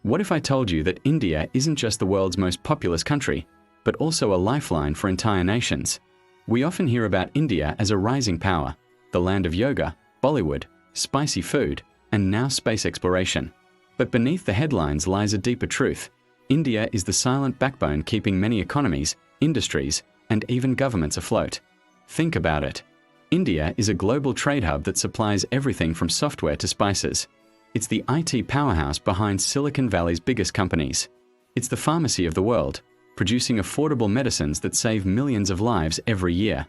What if I told you that India isn't just the world's most populous country, but also a lifeline for entire nations? We often hear about India as a rising power, the land of yoga, Bollywood, spicy food, and now space exploration. But beneath the headlines lies a deeper truth. India is the silent backbone keeping many economies, industries, and even governments afloat. Think about it. India is a global trade hub that supplies everything from software to spices. It's the IT powerhouse behind Silicon Valley's biggest companies. It's the pharmacy of the world, producing affordable medicines that save millions of lives every year.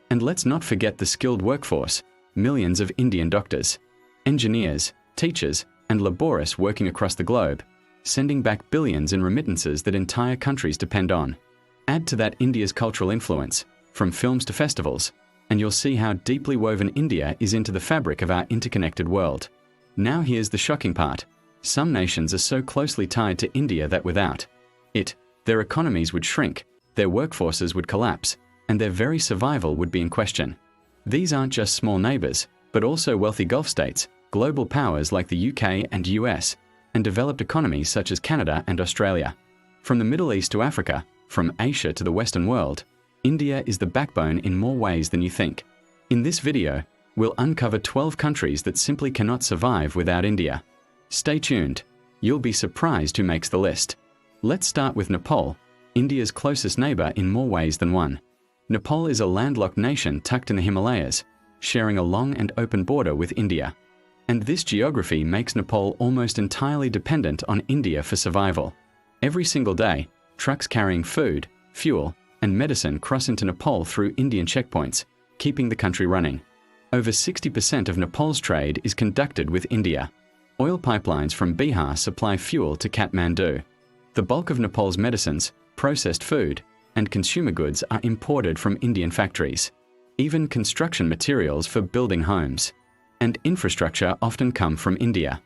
And let's not forget the skilled workforce, millions of Indian doctors, engineers, teachers, and laborists working across the globe, sending back billions in remittances that entire countries depend on. Add to that India's cultural influence, from films to festivals, and you'll see how deeply woven India is into the fabric of our interconnected world. Now here's the shocking part. Some nations are so closely tied to India that without it, their economies would shrink, their workforces would collapse, and their very survival would be in question. These aren't just small neighbors, but also wealthy Gulf states, global powers like the UK and US, and developed economies such as Canada and Australia. From the Middle East to Africa, from Asia to the Western world, India is the backbone in more ways than you think. In this video, we'll uncover 12 countries that simply cannot survive without India. Stay tuned. You'll be surprised who makes the list. Let's start with Nepal, India's closest neighbor in more ways than one. Nepal is a landlocked nation tucked in the Himalayas, sharing a long and open border with India. And this geography makes Nepal almost entirely dependent on India for survival. Every single day, trucks carrying food, fuel, and medicine cross into Nepal through Indian checkpoints, keeping the country running. Over 60% of Nepal's trade is conducted with India. Oil pipelines from Bihar supply fuel to Kathmandu. The bulk of Nepal's medicines, processed food, and consumer goods are imported from Indian factories. Even construction materials for building homes and infrastructure often come from India.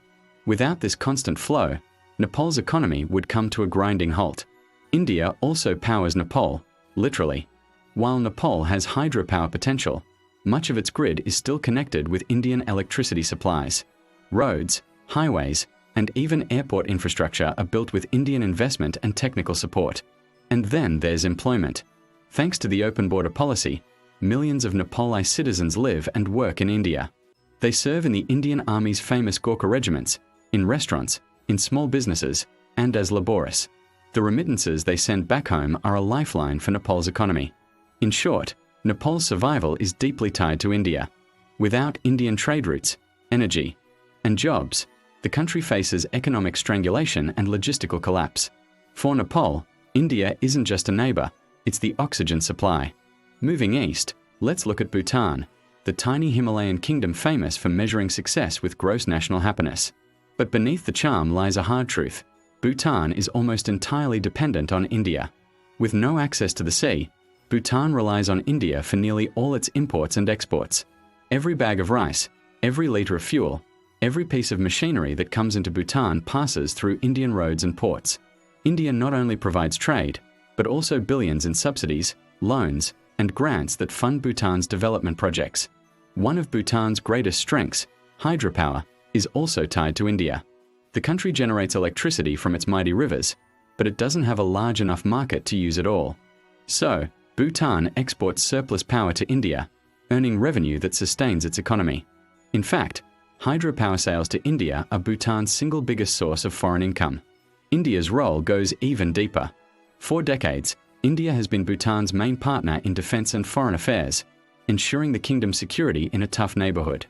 Without this constant flow, Nepal's economy would come to a grinding halt. India also powers Nepal, literally. While Nepal has hydropower potential, much of its grid is still connected with Indian electricity supplies. Roads, highways, and even airport infrastructure are built with Indian investment and technical support. And then there's employment. Thanks to the open border policy, millions of Nepali citizens live and work in India. They serve in the Indian Army's famous Gorkha regiments, in restaurants, in small businesses, and as laborists. The remittances they send back home are a lifeline for Nepal's economy. In short, Nepal's survival is deeply tied to India. Without Indian trade routes, energy, and jobs, the country faces economic strangulation and logistical collapse. For Nepal, India isn't just a neighbor, it's the oxygen supply. Moving east, let's look at Bhutan, the tiny Himalayan kingdom famous for measuring success with gross national happiness. But beneath the charm lies a hard truth. Bhutan is almost entirely dependent on India. With no access to the sea, Bhutan relies on India for nearly all its imports and exports. Every bag of rice, every liter of fuel, every piece of machinery that comes into Bhutan passes through Indian roads and ports. India not only provides trade, but also billions in subsidies, loans, and grants that fund Bhutan's development projects. One of Bhutan's greatest strengths, hydropower, is also tied to India. The country generates electricity from its mighty rivers, but it doesn't have a large enough market to use it all. So, Bhutan exports surplus power to India, earning revenue that sustains its economy. In fact, hydropower sales to India are Bhutan's single biggest source of foreign income. India's role goes even deeper. For decades, India has been Bhutan's main partner in defense and foreign affairs, ensuring the kingdom's security in a tough neighborhood.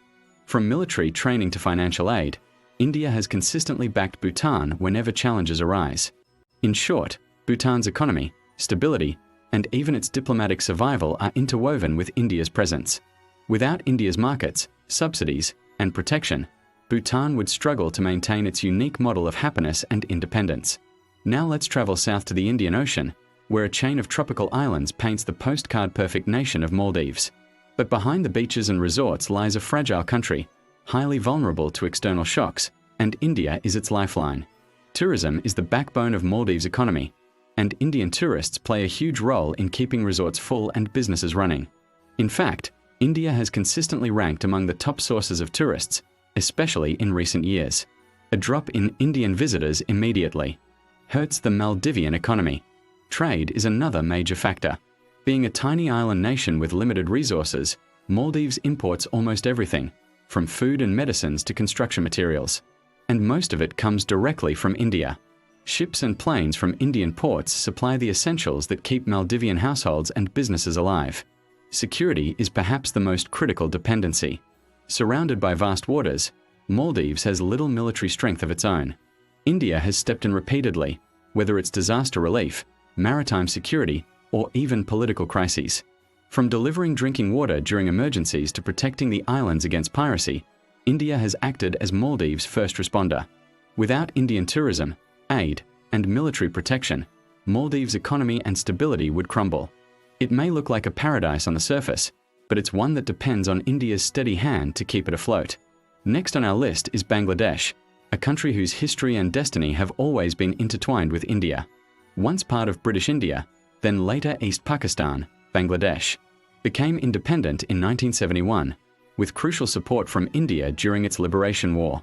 From military training to financial aid, India has consistently backed Bhutan whenever challenges arise. In short, Bhutan's economy, stability, and even its diplomatic survival are interwoven with India's presence. Without India's markets, subsidies, and protection, Bhutan would struggle to maintain its unique model of happiness and independence. Now let's travel south to the Indian Ocean, where a chain of tropical islands paints the postcard-perfect nation of Maldives. But behind the beaches and resorts lies a fragile country, highly vulnerable to external shocks, and India is its lifeline. Tourism is the backbone of Maldives' economy, and Indian tourists play a huge role in keeping resorts full and businesses running. In fact, India has consistently ranked among the top sources of tourists, especially in recent years. A drop in Indian visitors immediately hurts the Maldivian economy. Trade is another major factor. Being a tiny island nation with limited resources, Maldives imports almost everything, from food and medicines to construction materials. And most of it comes directly from India. Ships and planes from Indian ports supply the essentials that keep Maldivian households and businesses alive. Security is perhaps the most critical dependency. Surrounded by vast waters, Maldives has little military strength of its own. India has stepped in repeatedly, whether it's disaster relief, maritime security, or even political crises. From delivering drinking water during emergencies to protecting the islands against piracy, India has acted as Maldives' first responder. Without Indian tourism, aid, and military protection, Maldives' economy and stability would crumble. It may look like a paradise on the surface, but it's one that depends on India's steady hand to keep it afloat. Next on our list is Bangladesh, a country whose history and destiny have always been intertwined with India. Once part of British India, then later East Pakistan, Bangladesh became independent in 1971, with crucial support from India during its liberation war.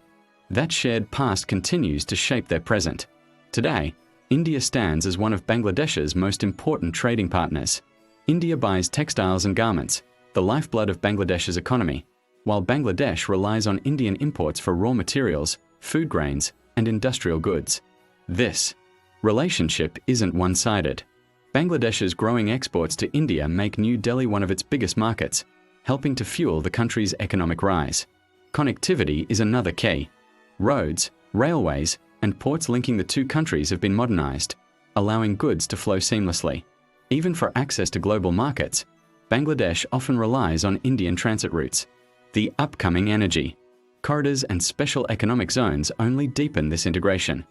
That shared past continues to shape their present. Today, India stands as one of Bangladesh's most important trading partners. India buys textiles and garments, the lifeblood of Bangladesh's economy, while Bangladesh relies on Indian imports for raw materials, food grains, and industrial goods. This relationship isn't one-sided. Bangladesh's growing exports to India make New Delhi one of its biggest markets, helping to fuel the country's economic rise. Connectivity is another key. Roads, railways, and ports linking the two countries have been modernized, allowing goods to flow seamlessly. Even for access to global markets, Bangladesh often relies on Indian transit routes. The upcoming energy corridors and special economic zones only deepen this integration.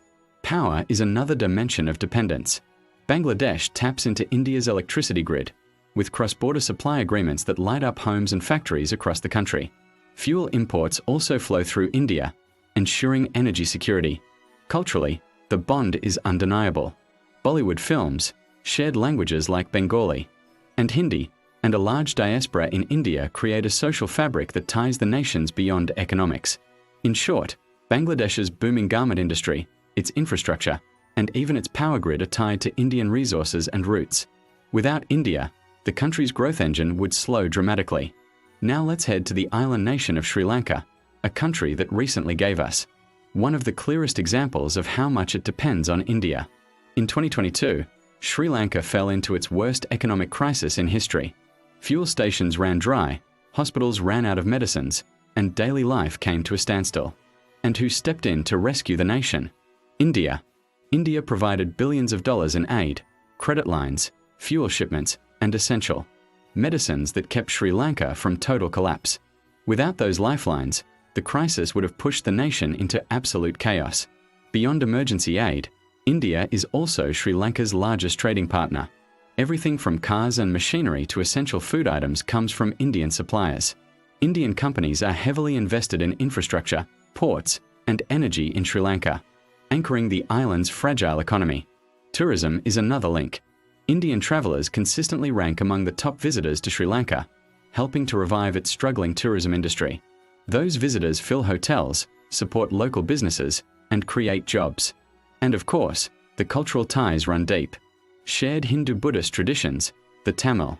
Power is another dimension of dependence. Bangladesh taps into India's electricity grid, with cross-border supply agreements that light up homes and factories across the country. Fuel imports also flow through India, ensuring energy security. Culturally, the bond is undeniable. Bollywood films, shared languages like Bengali and Hindi, and a large diaspora in India create a social fabric that ties the nations beyond economics. In short, Bangladesh's booming garment industry, its infrastructure, and even its power grid are tied to Indian resources and roots. Without India, the country's growth engine would slow dramatically. Now let's head to the island nation of Sri Lanka, a country that recently gave us one of the clearest examples of how much it depends on India. In 2022, Sri Lanka fell into its worst economic crisis in history. Fuel stations ran dry, hospitals ran out of medicines, and daily life came to a standstill. And who stepped in to rescue the nation? India. India provided billions of dollars in aid, credit lines, fuel shipments, and essential medicines that kept Sri Lanka from total collapse. Without those lifelines, the crisis would have pushed the nation into absolute chaos. Beyond emergency aid, India is also Sri Lanka's largest trading partner. Everything from cars and machinery to essential food items comes from Indian suppliers. Indian companies are heavily invested in infrastructure, ports, and energy in Sri Lanka, anchoring the island's fragile economy. Tourism is another link. Indian travelers consistently rank among the top visitors to Sri Lanka, helping to revive its struggling tourism industry. Those visitors fill hotels, support local businesses, and create jobs. And of course, the cultural ties run deep. Shared Hindu-Buddhist traditions, the Tamil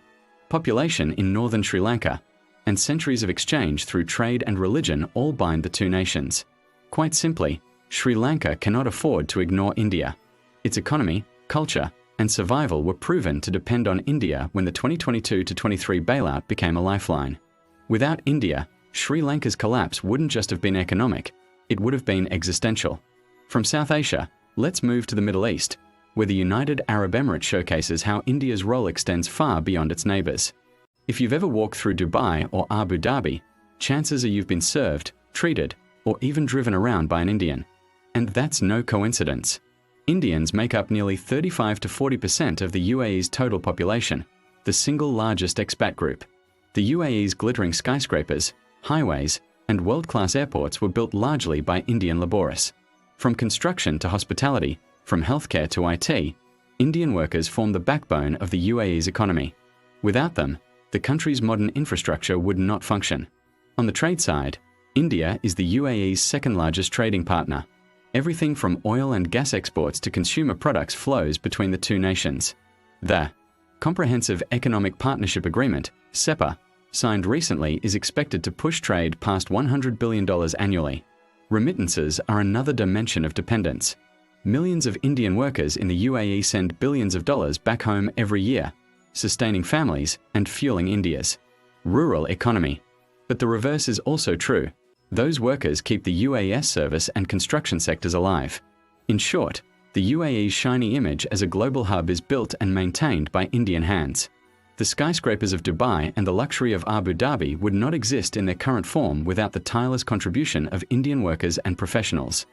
population in northern Sri Lanka, and centuries of exchange through trade and religion all bind the two nations. Quite simply, Sri Lanka cannot afford to ignore India. Its economy, culture, and survival were proven to depend on India when the 2022-23 bailout became a lifeline. Without India, Sri Lanka's collapse wouldn't just have been economic, it would have been existential. From South Asia, let's move to the Middle East, where the United Arab Emirates showcases how India's role extends far beyond its neighbors. If you've ever walked through Dubai or Abu Dhabi, chances are you've been served, treated, or even driven around by an Indian. And that's no coincidence. Indians make up nearly 35 to 40% of the UAE's total population, the single largest expat group. The UAE's glittering skyscrapers, highways, and world-class airports were built largely by Indian laborists. From construction to hospitality, from healthcare to IT, Indian workers form the backbone of the UAE's economy. Without them, the country's modern infrastructure would not function. On the trade side, India is the UAE's second-largest trading partner. Everything from oil and gas exports to consumer products flows between the two nations. The Comprehensive Economic Partnership Agreement, CEPA, signed recently, is expected to push trade past $100 billion annually. Remittances are another dimension of dependence. Millions of Indian workers in the UAE send billions of dollars back home every year, sustaining families and fueling India's rural economy. But the reverse is also true. Those workers keep the UAE's service and construction sectors alive. In short, the UAE's shiny image as a global hub is built and maintained by Indian hands. The skyscrapers of Dubai and the luxury of Abu Dhabi would not exist in their current form without the tireless contribution of Indian workers and professionals.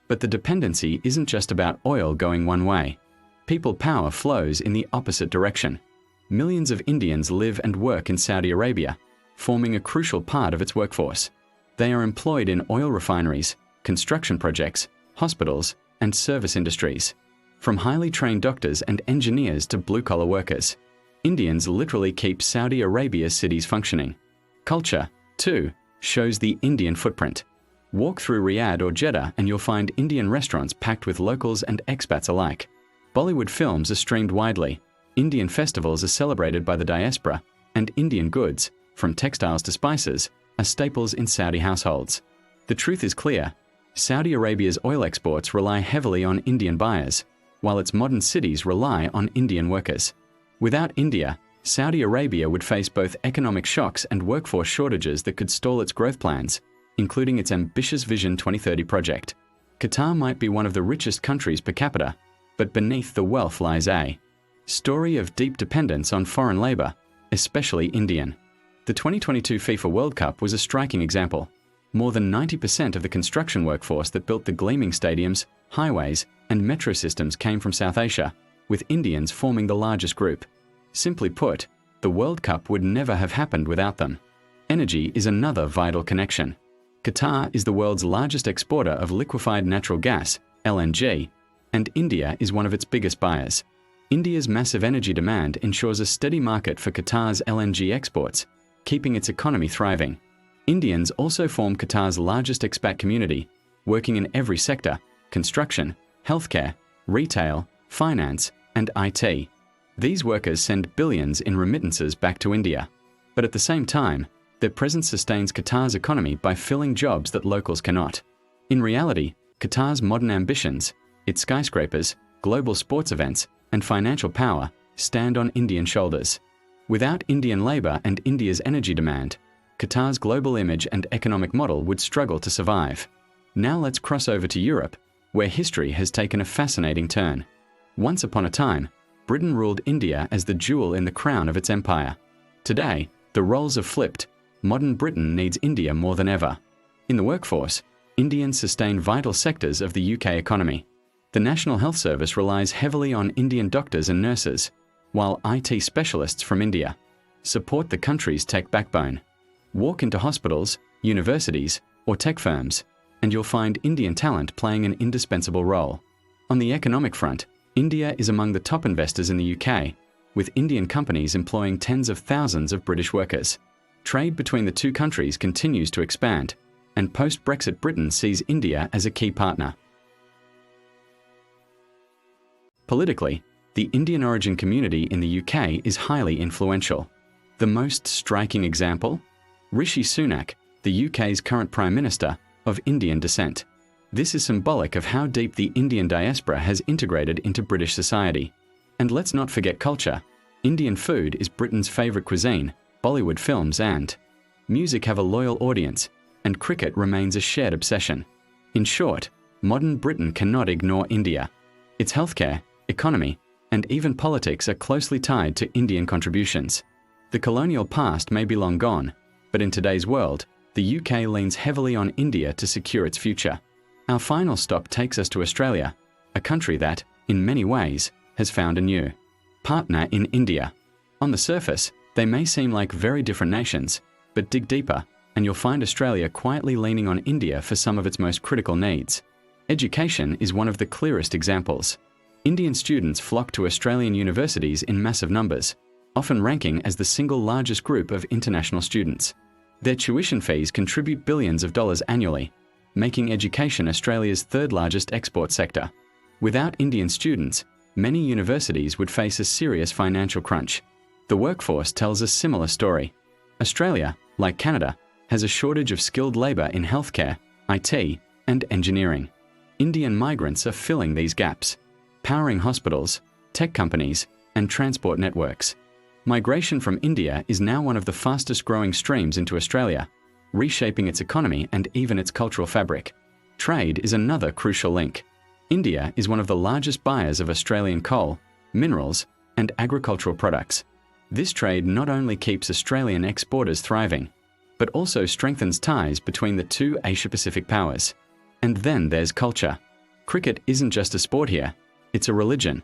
But the dependency isn't just about oil going one way. People power flows in the opposite direction. Millions of Indians live and work in Saudi Arabia, forming a crucial part of its workforce. They are employed in oil refineries, construction projects, hospitals, and service industries. From highly trained doctors and engineers to blue-collar workers, Indians literally keep Saudi Arabia's cities functioning. Culture, too, shows the Indian footprint. Walk through Riyadh or Jeddah and you'll find Indian restaurants packed with locals and expats alike. Bollywood films are streamed widely, Indian festivals are celebrated by the diaspora, and Indian goods, from textiles to spices, are staples in Saudi households. The truth is clear. Saudi Arabia's oil exports rely heavily on Indian buyers, while its modern cities rely on Indian workers. Without India, Saudi Arabia would face both economic shocks and workforce shortages that could stall its growth plans, including its ambitious Vision 2030 project. Qatar might be one of the richest countries per capita, but beneath the wealth lies a story of deep dependence on foreign labor, especially Indian. The 2022 FIFA World Cup was a striking example. More than 90% of the construction workforce that built the gleaming stadiums, highways, and metro systems came from South Asia, with Indians forming the largest group. Simply put, the World Cup would never have happened without them. Energy is another vital connection. Qatar is the world's largest exporter of liquefied natural gas, LNG, and India is one of its biggest buyers. India's massive energy demand ensures a steady market for Qatar's LNG exports, keeping its economy thriving. Indians also form Qatar's largest expat community, working in every sector: construction, healthcare, retail, finance, and IT. These workers send billions in remittances back to India. But at the same time, their presence sustains Qatar's economy by filling jobs that locals cannot. In reality, Qatar's modern ambitions, its skyscrapers, global sports events, and financial power stand on Indian shoulders. Without Indian labor and India's energy demand, Qatar's global image and economic model would struggle to survive. Now let's cross over to Europe, where history has taken a fascinating turn. Once upon a time, Britain ruled India as the jewel in the crown of its empire. Today, the roles have flipped. Modern Britain needs India more than ever. In the workforce, Indians sustain vital sectors of the UK economy. The National Health Service relies heavily on Indian doctors and nurses, while IT specialists from India support the country's tech backbone. Walk into hospitals, universities, or tech firms, and you'll find Indian talent playing an indispensable role. On the economic front, India is among the top investors in the UK, with Indian companies employing tens of thousands of British workers. Trade between the two countries continues to expand, and post-Brexit Britain sees India as a key partner. Politically, the Indian origin community in the UK is highly influential. The most striking example? Rishi Sunak, the UK's current Prime Minister, of Indian descent. This is symbolic of how deep the Indian diaspora has integrated into British society. And let's not forget culture. Indian food is Britain's favourite cuisine. Bollywood films and music have a loyal audience, and cricket remains a shared obsession. In short, modern Britain cannot ignore India. Its healthcare, economy, and even politics are closely tied to Indian contributions. The colonial past may be long gone, but in today's world, the UK leans heavily on India to secure its future. Our final stop takes us to Australia, a country that, in many ways, has found a new partner in India. On the surface, They may seem like very different nations, but dig deeper, and you'll find Australia quietly leaning on India for some of its most critical needs. Education is one of the clearest examples. Indian students flock to Australian universities in massive numbers, often ranking as the single largest group of international students. Their tuition fees contribute billions of dollars annually, making education Australia's third largest export sector. Without Indian students, many universities would face a serious financial crunch. The workforce tells a similar story. Australia, like Canada, has a shortage of skilled labour in healthcare, IT, and engineering. Indian migrants are filling these gaps, powering hospitals, tech companies, and transport networks. Migration from India is now one of the fastest growing streams into Australia, reshaping its economy and even its cultural fabric. Trade is another crucial link. India is one of the largest buyers of Australian coal, minerals, and agricultural products. This trade not only keeps Australian exporters thriving, but also strengthens ties between the two Asia-Pacific powers. And then there's culture. Cricket isn't just a sport here, it's a religion.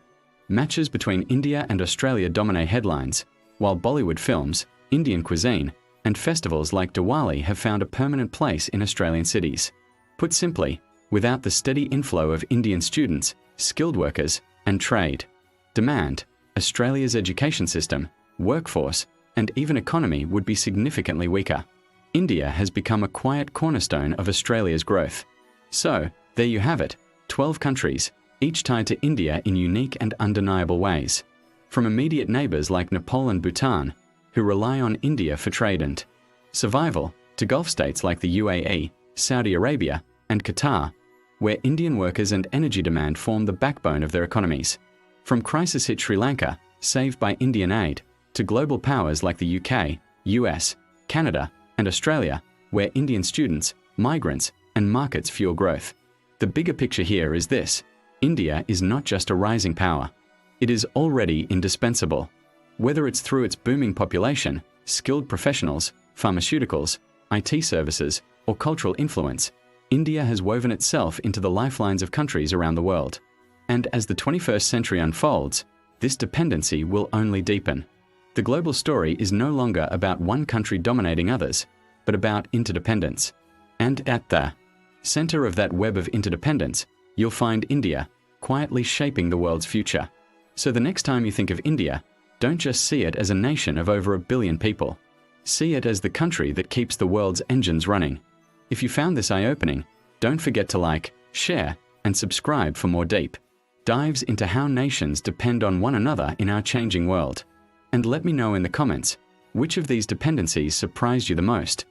Matches between India and Australia dominate headlines, while Bollywood films, Indian cuisine, and festivals like Diwali have found a permanent place in Australian cities. Put simply, without the steady inflow of Indian students, skilled workers, and trade demand, Australia's education system, workforce, and even economy would be significantly weaker. India has become a quiet cornerstone of Australia's growth. So, there you have it, 12 countries, each tied to India in unique and undeniable ways. From immediate neighbours like Nepal and Bhutan, who rely on India for trade and survival, to Gulf states like the UAE, Saudi Arabia, and Qatar, where Indian workers and energy demand form the backbone of their economies. From crisis-hit Sri Lanka, saved by Indian aid, to global powers like the UK, US, Canada, and Australia, where Indian students, migrants, and markets fuel growth. The bigger picture here is this: India is not just a rising power. It is already indispensable. Whether it's through its booming population, skilled professionals, pharmaceuticals, IT services, or cultural influence, India has woven itself into the lifelines of countries around the world. And as the 21st century unfolds, this dependency will only deepen. The global story is no longer about one country dominating others, but about interdependence. And at the center of that web of interdependence, you'll find India, quietly shaping the world's future. So the next time you think of India, don't just see it as a nation of over 1 billion people. See it as the country that keeps the world's engines running. If you found this eye-opening, don't forget to like, share, and subscribe for more deep dives into how nations depend on one another in our changing world. And let me know in the comments, which of these dependencies surprised you the most?